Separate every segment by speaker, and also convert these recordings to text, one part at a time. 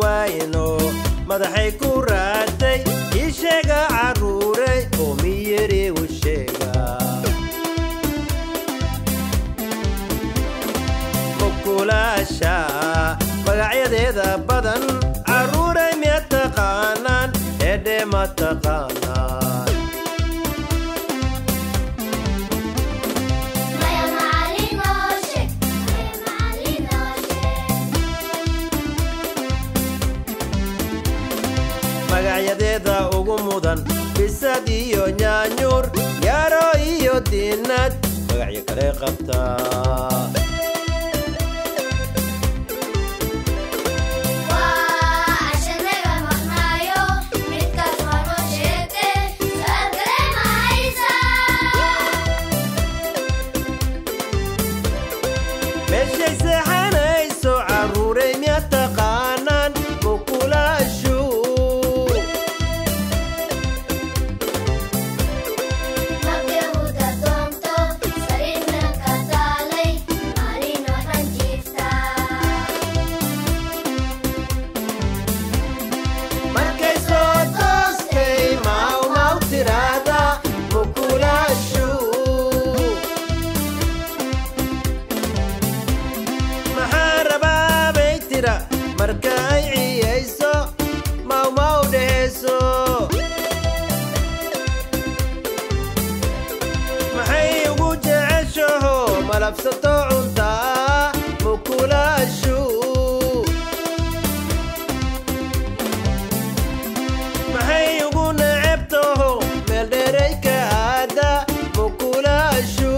Speaker 1: wayno madaxay ku raatay isheega caruuray oo miyiri u sheega mukulaasha magacyadeeda badan caruuray miya taqaanaan eedhe ma taqaanaan magacayadeeda ugu mudan bisad iyo nyaanyuur yaro iyo diinad magacyo kale qabtaa meeshay seexanayso caruuray miya taqaanaan mukulaashu markay soo toostay maw tiraada mukulaashu maxaa rabaa bay tira marka ay ciyayso maw dhehayso maxay ugu jeceshaho malabsato cuntaa mukulaashu maxay ugu necebtaho meel dheeray ka aada mukulaashu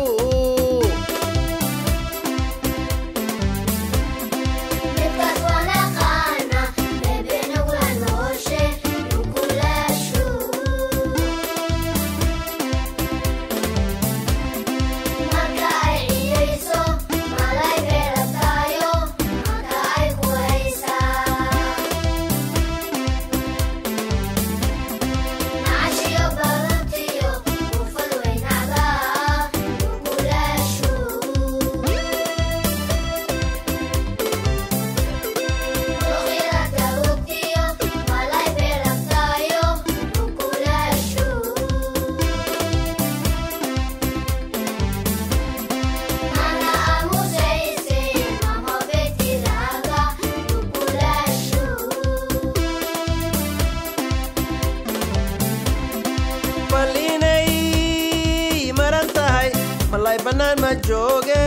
Speaker 1: balinay maran tahay malay bannaan ma jooge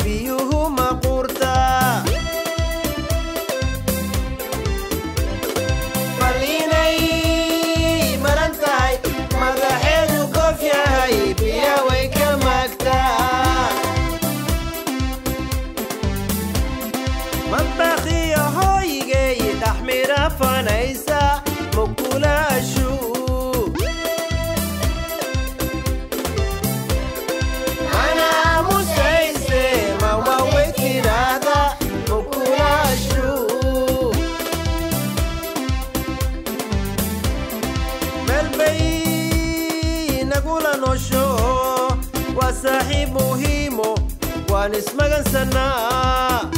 Speaker 1: biyuhu ma quurtaa balinay maran tahay madaxeedu qof yahay biya way ka maagtaa madbaqiyo hooygay dhaxmira fanaysa mukulaashu nagula noosho waa saaxiib muhiimo waan ismagansanaa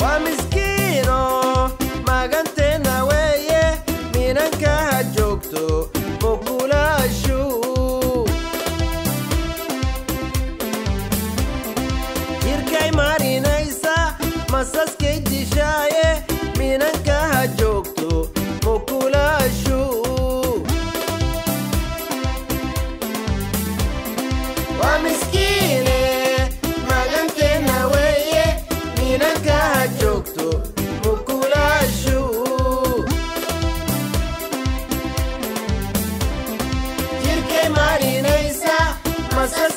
Speaker 1: waa miskiino maganteena weeye minanka ha joogto mukulaashu jirkay marinaysa masaskay dishaaye minanka ha joogto mukulaashu waa miskiine maganteena weeye minanka ha joogto mukulaashu jirkay marinaysa masas